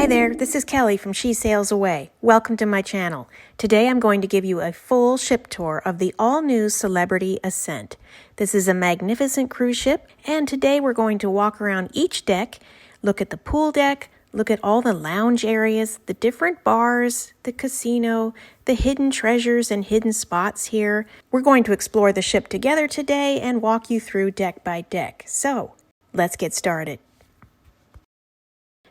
Hi there, this is Kelly from She Sails Away. Welcome to my channel. Today I'm going to give you a full ship tour of the all-new Celebrity Ascent. This is a magnificent cruise ship, and today we're going to walk around each deck, look at the pool deck, look at all the lounge areas, the different bars, the casino, the hidden treasures and hidden spots here. We're going to explore the ship together today and walk you through deck by deck. So, let's get started.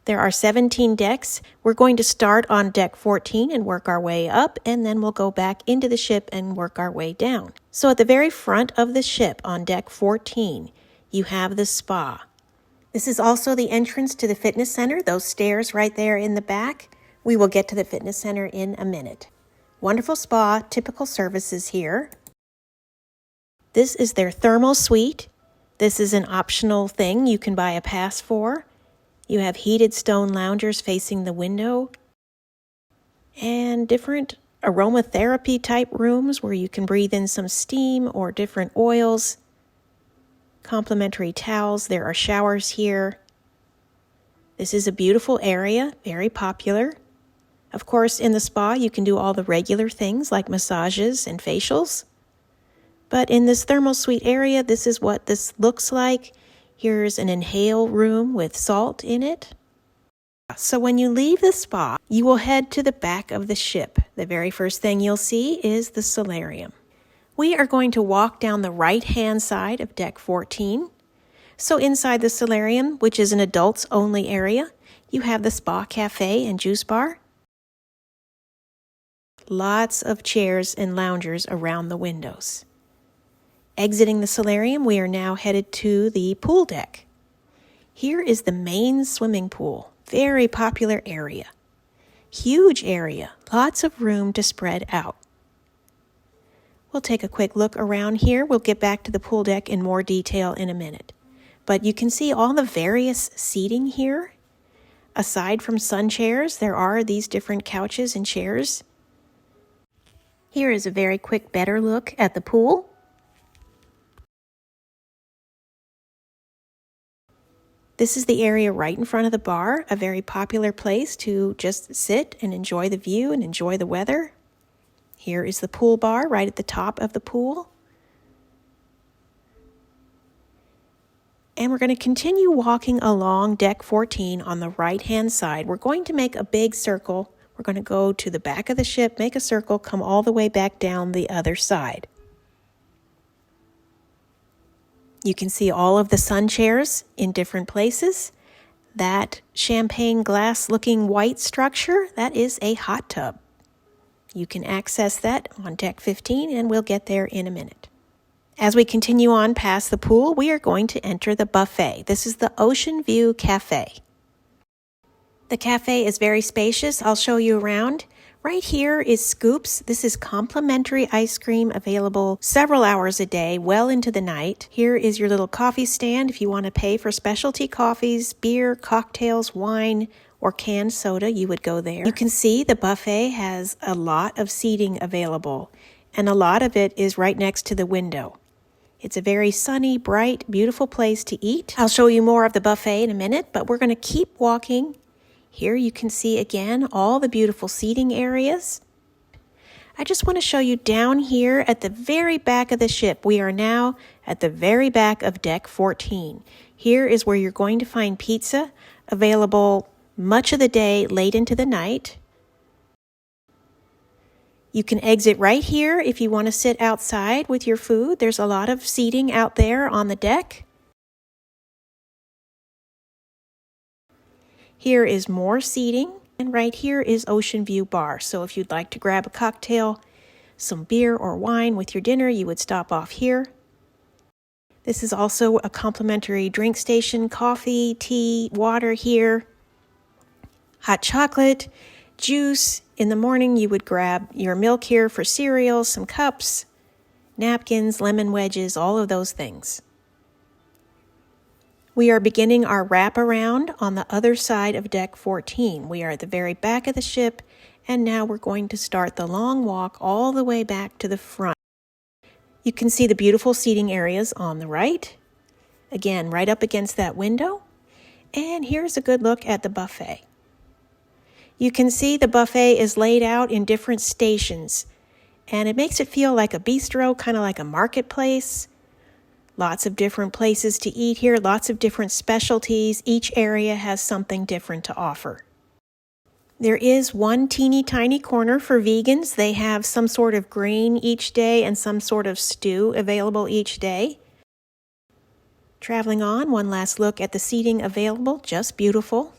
There are 17 decks. We're going to start on deck 14 and work our way up, and then we'll go back into the ship and work our way down. So at the very front of the ship on deck 14, you have the spa. This is also the entrance to the fitness center, those stairs right there in the back. We will get to the fitness center in a minute. Wonderful spa, typical services here. This is their thermal suite. This is an optional thing you can buy a pass for. You have heated stone loungers facing the window and different aromatherapy type rooms where you can breathe in some steam or different oils. Complimentary towels. There are showers here. This is a beautiful area, very popular. Of course, in the spa, you can do all the regular things like massages and facials. But in this thermal suite area, this is what this looks like. Here's an inhale room with salt in it. So when you leave the spa, you will head to the back of the ship. The very first thing you'll see is the solarium. We are going to walk down the right-hand side of deck 14. So inside the solarium, which is an adults-only area, you have the spa cafe and juice bar. Lots of chairs and loungers around the windows. Exiting the solarium, we are now headed to the pool deck. Here is the main swimming pool, very popular area. Huge area, lots of room to spread out. We'll take a quick look around here. We'll get back to the pool deck in more detail in a minute. But you can see all the various seating here. Aside from sun chairs, there are these different couches and chairs. Here is a very quick, better look at the pool. This is the area right in front of the bar, a very popular place to just sit and enjoy the view and enjoy the weather. Here is the pool bar right at the top of the pool. And we're going to continue walking along deck 14 on the right-hand side. We're going to make a big circle. We're going to go to the back of the ship, make a circle, come all the way back down the other side. You can see all of the sun chairs in different places. That champagne glass looking white structure, that is a hot tub. You can access that on deck 15 and we'll get there in a minute. As we continue on past the pool, we are going to enter the buffet. This is the Ocean View Cafe. The cafe is very spacious. I'll show you around. Right here is Scoops. This is complimentary ice cream available several hours a day, well into the night. Here is your little coffee stand if you want to pay for specialty coffees, beer, cocktails, wine, or canned soda, you would go there. You can see the buffet has a lot of seating available, and a lot of it is right next to the window. It's a very sunny, bright, beautiful place to eat. I'll show you more of the buffet in a minute, but we're going to keep walking. Here you can see again all the beautiful seating areas. I just want to show you down here at the very back of the ship. We are now at the very back of deck 14. Here is where you're going to find pizza available much of the day, late into the night. You can exit right here if you want to sit outside with your food. There's a lot of seating out there on the deck. Here is more seating, and right here is Ocean View Bar. So if you'd like to grab a cocktail, some beer or wine with your dinner, you would stop off here. This is also a complimentary drink station, coffee, tea, water here, hot chocolate, juice. In the morning, you would grab your milk here for cereal, some cups, napkins, lemon wedges, all of those things. We are beginning our wraparound on the other side of deck 14. We are at the very back of the ship, and now we're going to start the long walk all the way back to the front. You can see the beautiful seating areas on the right. Again, right up against that window. And here's a good look at the buffet. You can see the buffet is laid out in different stations, and it makes it feel like a bistro, kind of like a marketplace. Lots of different places to eat here, lots of different specialties. Each area has something different to offer. There is one teeny tiny corner for vegans. They have some sort of grain each day and some sort of stew available each day. Traveling on, one last look at the seating available, just beautiful.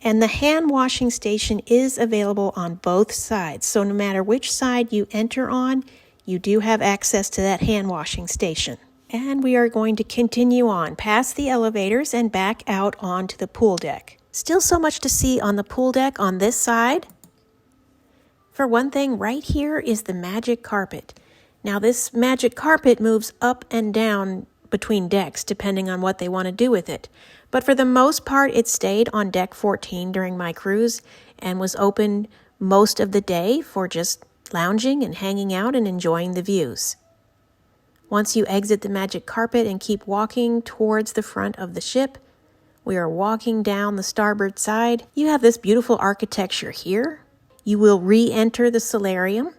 And the hand washing station is available on both sides. So no matter which side you enter on, you do have access to that hand washing station. And we are going to continue on past the elevators and back out onto the pool deck. Still so much to see on the pool deck on this side. For one thing, right here is the magic carpet. Now this magic carpet moves up and down between decks depending on what they want to do with it. But for the most part, it stayed on deck 14 during my cruise and was open most of the day for just lounging and hanging out and enjoying the views. Once you exit the magic carpet and keep walking towards the front of the ship, we are walking down the starboard side. You have this beautiful architecture here. You will re-enter the solarium.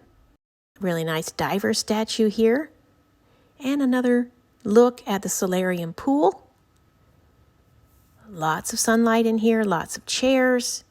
Really nice diver statue here. And another look at the solarium pool. Lots of sunlight in here, lots of chairs.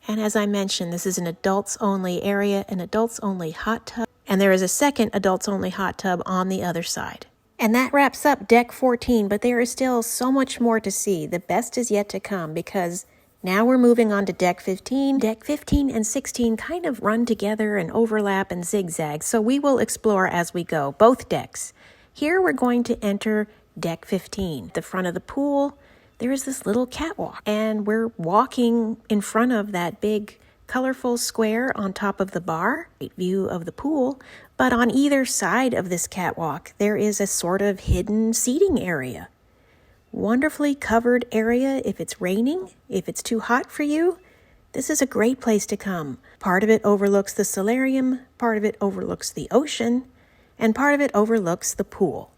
And as I mentioned, this is an adults-only area, an adults-only hot tub. And there is a second adults-only hot tub on the other side. And that wraps up deck 14, but there is still so much more to see. The best is yet to come because now we're moving on to deck 15. Deck 15 and 16 kind of run together and overlap and zigzag, so we will explore as we go, both decks. Here we're going to enter deck 15. The front of the pool, there is this little catwalk, and we're walking in front of that big colorful square on top of the bar. Great view of the pool, but on either side of this catwalk, there is a sort of hidden seating area. Wonderfully covered area if it's raining, if it's too hot for you. This is a great place to come. Part of it overlooks the solarium, part of it overlooks the ocean, and part of it overlooks the pool.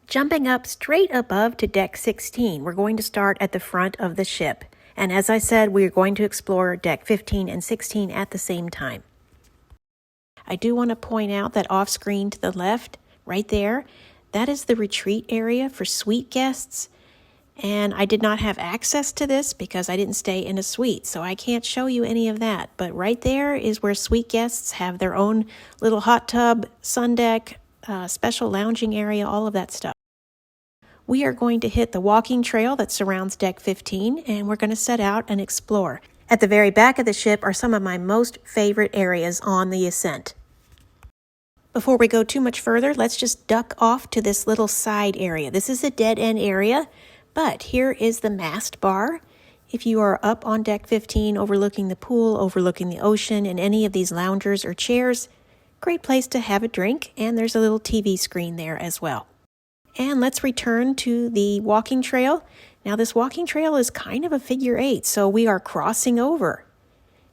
Jumping up straight above to deck 16, we're going to start at the front of the ship. And as I said, we're going to explore deck 15 and 16 at the same time. I do want to point out that off screen to the left, right there, that is the retreat area for suite guests. And I did not have access to this because I didn't stay in a suite, so I can't show you any of that. But right there is where suite guests have their own little hot tub, sun deck, special lounging area, all of that stuff. We are going to hit the walking trail that surrounds deck 15, and we're going to set out and explore. At the very back of the ship are some of my most favorite areas on the Ascent. Before we go too much further, let's just duck off to this little side area. This is a dead-end area, but here is the mast bar. If you are up on deck 15, overlooking the pool, overlooking the ocean, and any of these loungers or chairs, great place to have a drink, and there's a little TV screen there as well. And let's return to the walking trail. Now this walking trail is kind of a figure 8, so we are crossing over.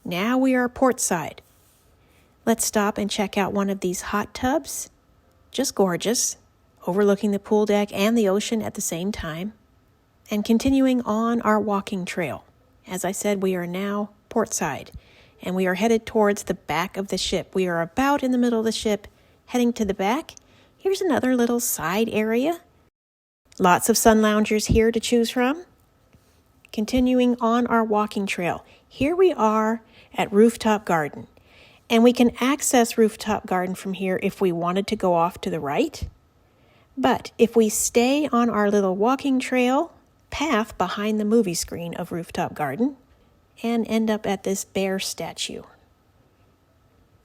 Now we are port side. Let's stop and check out one of these hot tubs. Just gorgeous, overlooking the pool deck and the ocean at the same time. And continuing on our walking trail. As I said, we are now port side, and we are headed towards the back of the ship. We are about in the middle of the ship, heading to the back. Here's another little side area. Lots of sun loungers here to choose from. Continuing on our walking trail. Here we are at Rooftop Garden. And we can access Rooftop Garden from here if we wanted to go off to the right. But if we stay on our little walking trail path behind the movie screen of Rooftop Garden and end up at this bear statue.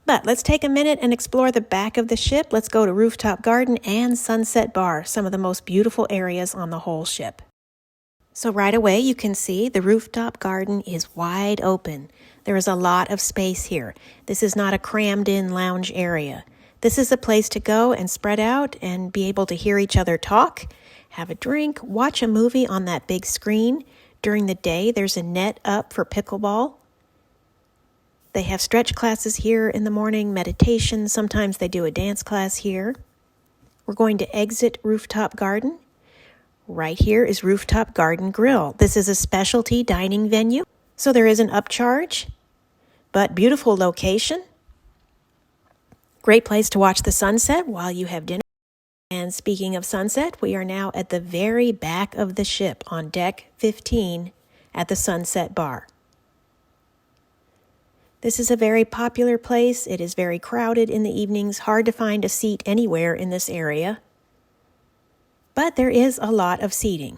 But let's take a minute and explore the back of the ship. Let's go to Rooftop Garden and Sunset Bar, some of the most beautiful areas on the whole ship. So right away you can see the Rooftop Garden is wide open. There is a lot of space here. This is not a crammed-in lounge area. This is a place to go and spread out and be able to hear each other talk, have a drink, watch a movie on that big screen. During the day, there's a net up for pickleball. They have stretch classes here in the morning, meditation. Sometimes they do a dance class here. We're going to exit Rooftop Garden. Right here is Rooftop Garden Grill. This is a specialty dining venue, so there is an upcharge, but beautiful location. Great place to watch the sunset while you have dinner. And speaking of sunset, we are now at the very back of the ship on deck 15 at the Sunset Bar. This is a very popular place. It is very crowded in the evenings, hard to find a seat anywhere in this area. But there is a lot of seating.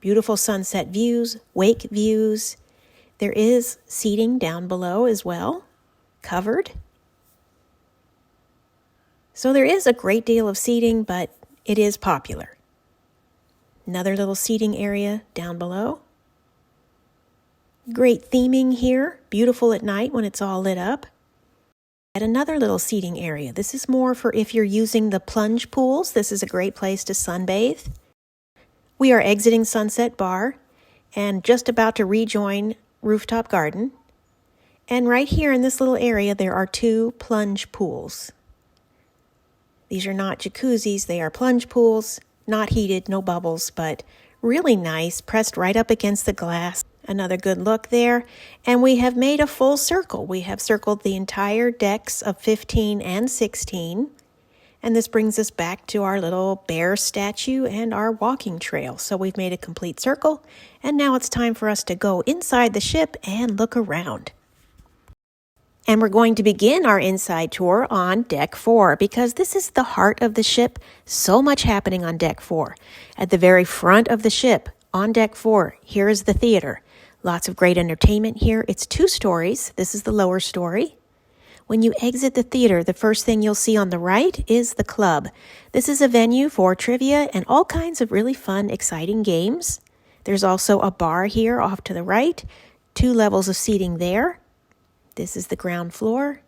Beautiful sunset views, wake views. There is seating down below as well, covered. So there is a great deal of seating, but it is popular. Another little seating area down below. Great theming here, beautiful at night when it's all lit up. At another little seating area. This is more for if you're using the plunge pools. This is a great place to sunbathe. We are exiting Sunset Bar and just about to rejoin Rooftop Garden. And right here in this little area, there are 2 plunge pools. These are not jacuzzis, they are plunge pools, not heated, no bubbles, but really nice, pressed right up against the glass. Another good look there. And we have made a full circle. We have circled the entire decks of 15 and 16. And this brings us back to our little bear statue and our walking trail. So we've made a complete circle. And now it's time for us to go inside the ship and look around. And we're going to begin our inside tour on Deck 4 because this is the heart of the ship. So much happening on Deck 4. At the very front of the ship, on Deck 4, here is the theater. Lots of great entertainment here. It's 2 stories. This is the lower story. When you exit the theater, the first thing you'll see on the right is the club. This is a venue for trivia and all kinds of really fun, exciting games. There's also a bar here off to the right. 2 levels of seating there. This is the ground floor.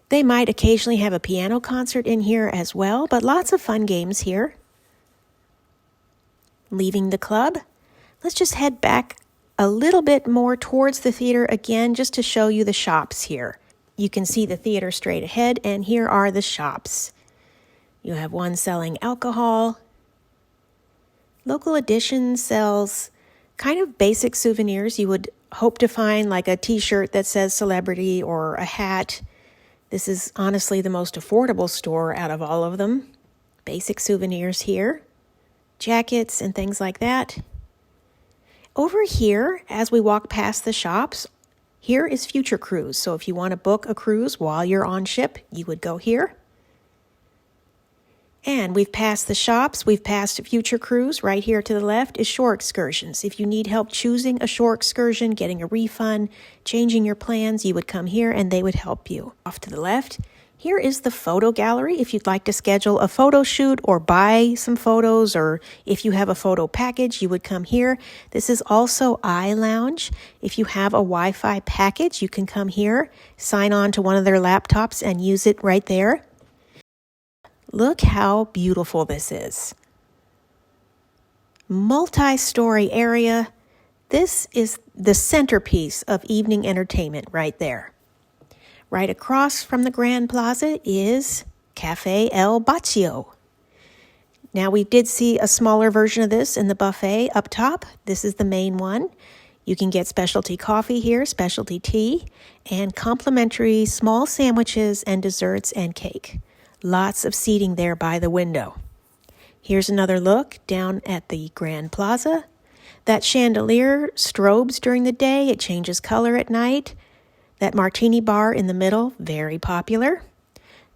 They might occasionally have a piano concert in here as well, but lots of fun games here. Leaving the club, let's just head back a little bit more towards the theater again, just to show you the shops here. You can see the theater straight ahead, and here are the shops. You have one selling alcohol. Local Edition sells kind of basic souvenirs you would hope to find, like a t-shirt that says celebrity or a hat. This is honestly the most affordable store out of all of them. Basic souvenirs here, jackets and things like that. Over here, as we walk past the shops, here is Future Cruise. So if you want to book a cruise while you're on ship, you would go here. And we've passed the shops, we've passed Future Cruise. Right here to the left is Shore Excursions. If you need help choosing a shore excursion, getting a refund, changing your plans, you would come here and they would help you. Off to the left, here is the photo gallery. If you'd like to schedule a photo shoot or buy some photos, or if you have a photo package, you would come here. This is also iLounge. If you have a Wi-Fi package, you can come here, sign on to one of their laptops and use it right there. Look how beautiful this is. Multi-story area. This is the centerpiece of evening entertainment right there. Right across from the Grand Plaza is Cafe El Baccio. Now we did see a smaller version of this in the buffet up top. This is the main one. You can get specialty coffee here, specialty tea, and complimentary small sandwiches and desserts and cake. Lots of seating there by the window. Here's another look down at the Grand Plaza. That chandelier strobes during the day. It changes color at night. That martini bar in the middle, very popular.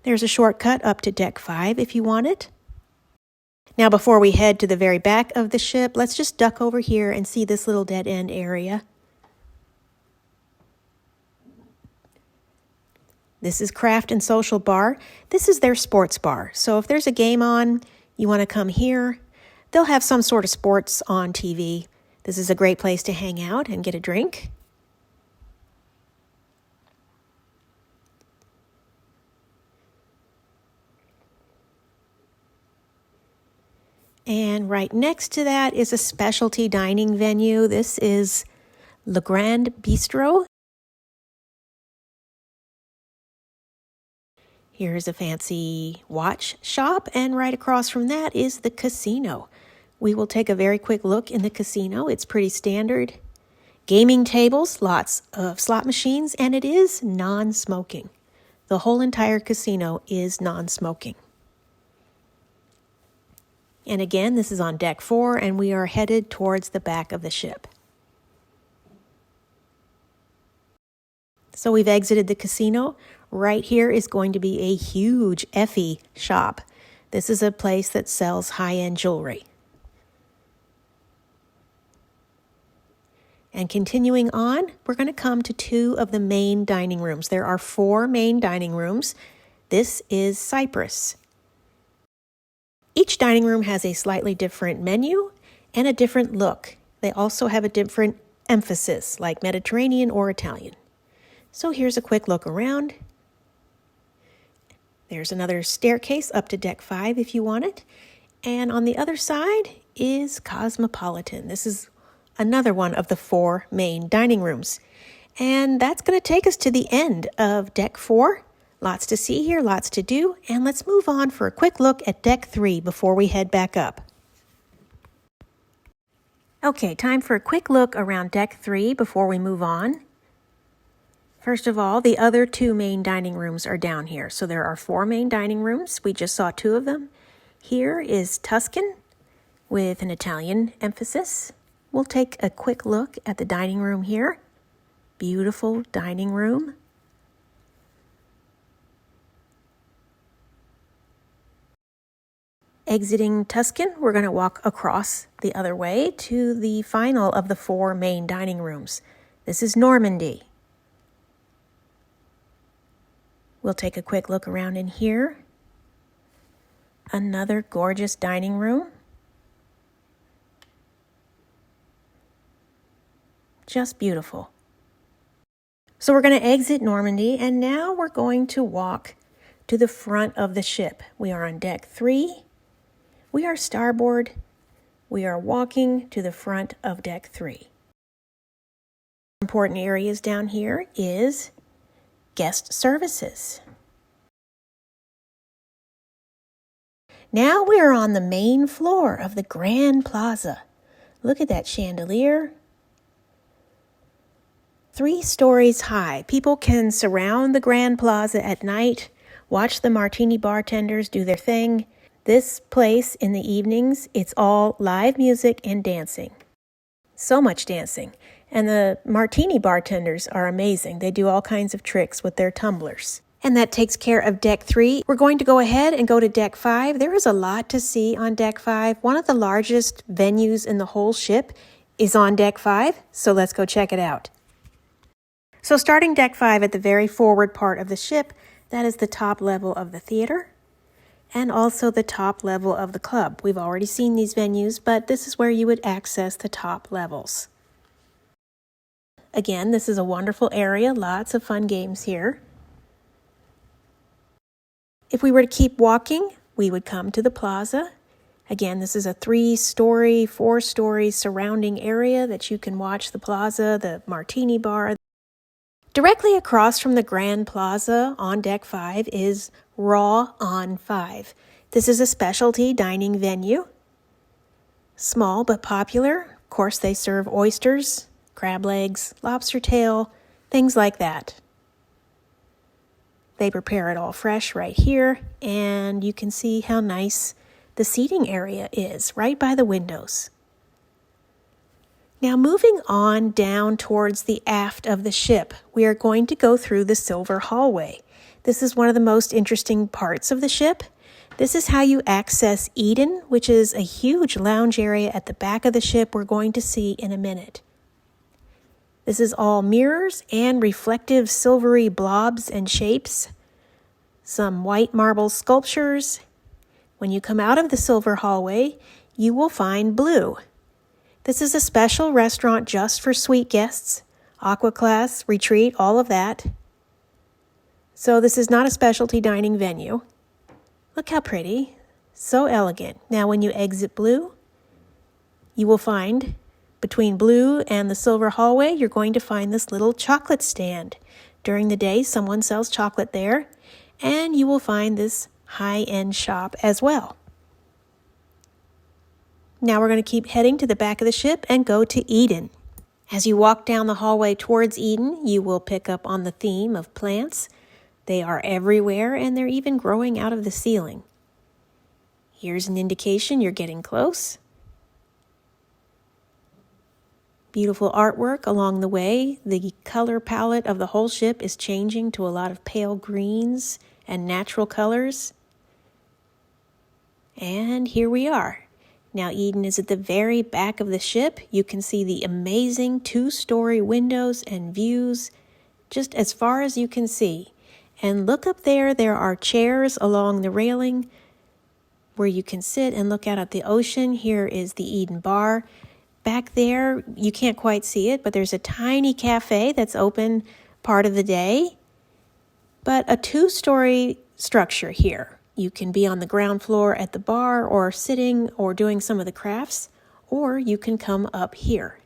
There's a shortcut up to Deck 5 if you want it. Now before we head to the very back of the ship, let's just duck over here and see this little dead end area. This is Craft and Social Bar. This is their sports bar. So if there's a game on, you want to come here, they'll have some sort of sports on TV. This is a great place to hang out and get a drink. And right next to that is a specialty dining venue. This is Le Grand Bistro. Here's a fancy watch shop, and right across from that is the casino. We will take a very quick look in the casino. It's pretty standard. Gaming tables, lots of slot machines, and it is non-smoking. The whole entire casino is non-smoking. And again, this is on deck 4, and we are headed towards the back of the ship. So we've exited the casino. Right here is going to be a huge Effie shop. This is a place that sells high-end jewelry. And continuing on, we're going to come to 2 of the main dining rooms. There are 4 main dining rooms. This is Cyprus. Each dining room has a slightly different menu and a different look. They also have a different emphasis, like Mediterranean or Italian. So here's a quick look around. There's another staircase up to deck 5 if you want it. And on the other side is Cosmopolitan. This is another one of the 4 main dining rooms. And that's going to take us to the end of deck 4. Lots to see here, lots to do. And let's move on for a quick look at deck 3 before we head back up. Okay, time for a quick look around deck 3 before we move on. First of all, the other 2 main dining rooms are down here. So there are 4 main dining rooms. We just saw 2 of them. Here is Tuscan with an Italian emphasis. We'll take a quick look at the dining room here. Beautiful dining room. Exiting Tuscan, we're going to walk across the other way to the final of the 4 main dining rooms. This is Normandy. We'll take a quick look around in here. Another gorgeous dining room. Just beautiful. So we're going to exit Normandy, and now we're going to walk to the front of the ship. We are on deck 3. We are starboard. We are walking to the front of deck 3. Important areas down here is guest services. Now we are on the main floor of the Grand Plaza. Look at that chandelier. 3 stories high. People can surround the Grand Plaza at night, watch the martini bartenders do their thing. This place in the evenings, it's all live music and dancing. So much dancing. And the martini bartenders are amazing. They do all kinds of tricks with their tumblers. And that takes care of deck 3. We're going to go ahead and go to deck 5. There is a lot to see on deck 5. One of the largest venues in the whole ship is on deck 5, so let's go check it out. So starting deck 5 at the very forward part of the ship, that is the top level of the theater and also the top level of the club. We've already seen these venues, but this is where you would access the top levels. Again, this is a wonderful area, lots of fun games here. If we were to keep walking, we would come to the plaza. Again, this is a 3-story, 4-story surrounding area that you can watch the plaza, the martini bar. Directly across from the Grand Plaza on deck 5 is Raw on 5. This is a specialty dining venue. Small but popular. Of course, they serve oysters, crab legs, lobster tail, things like that. They prepare it all fresh right here, and you can see how nice the seating area is right by the windows. Now moving on down towards the aft of the ship, we are going to go through the silver hallway. This is one of the most interesting parts of the ship. This is how you access Eden, which is a huge lounge area at the back of the ship we're going to see in a minute. This is all mirrors and reflective silvery blobs and shapes. Some white marble sculptures. When you come out of the silver hallway, you will find Blue. This is a special restaurant just for suite guests, aqua class, retreat, all of that. So this is not a specialty dining venue. Look how pretty, so elegant. Now when you exit Blue, you will find between Blue and the silver hallway, you're going to find this little chocolate stand. During the day, someone sells chocolate there. and you will find this high-end shop as well. Now we're going to keep heading to the back of the ship and go to Eden. As you walk down the hallway towards Eden, you will pick up on the theme of plants. They are everywhere and they're even growing out of the ceiling. Here's an indication you're getting close. Beautiful artwork along the way. The color palette of the whole ship is changing to a lot of pale greens and natural colors. And here we are. Now Eden is at the very back of the ship. You can see the amazing 2-story windows and views just as far as you can see. And look up there, there are chairs along the railing where you can sit and look out at the ocean. Here is the Eden Bar. Back there, you can't quite see it, but there's a tiny cafe that's open part of the day. But a 2-story structure here. You can be on the ground floor at the bar or sitting or doing some of the crafts, or you can come up here.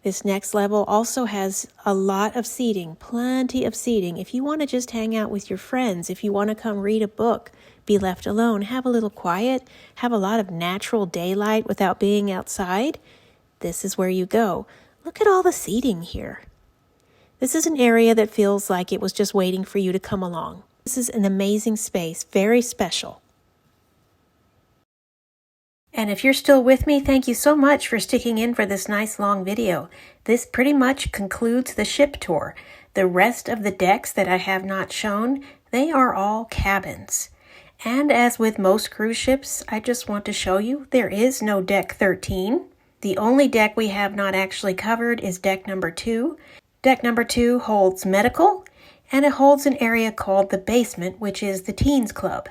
This next level also has a lot of seating, plenty of seating. If you want to just hang out with your friends, if you want to come read a book, be left alone, have a little quiet, have a lot of natural daylight without being outside, this is where you go. Look at all the seating here. This is an area that feels like it was just waiting for you to come along. This is an amazing space, very special. And if you're still with me, thank you so much for sticking in for this nice long video. This pretty much concludes the ship tour. The rest of the decks that I have not shown, they are all cabins. And as with most cruise ships, I just want to show you there is no deck 13. The only deck we have not actually covered is deck number 2. Deck number 2 holds medical, and it holds an area called the basement, which is the teens club.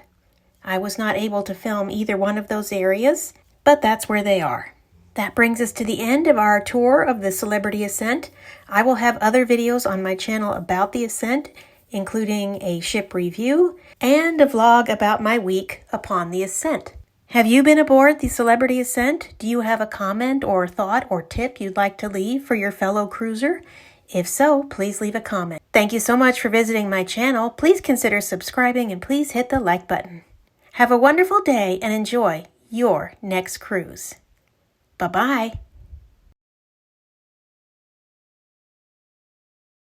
I was not able to film either one of those areas, but that's where they are. That brings us to the end of our tour of the Celebrity Ascent. I will have other videos on my channel about the Ascent, including a ship review and a vlog about my week upon the Ascent. Have you been aboard the Celebrity Ascent? Do you have a comment or thought or tip you'd like to leave for your fellow cruiser? If so, please leave a comment. Thank you so much for visiting my channel. Please consider subscribing and please hit the like button. Have a wonderful day and enjoy your next cruise. Bye-bye.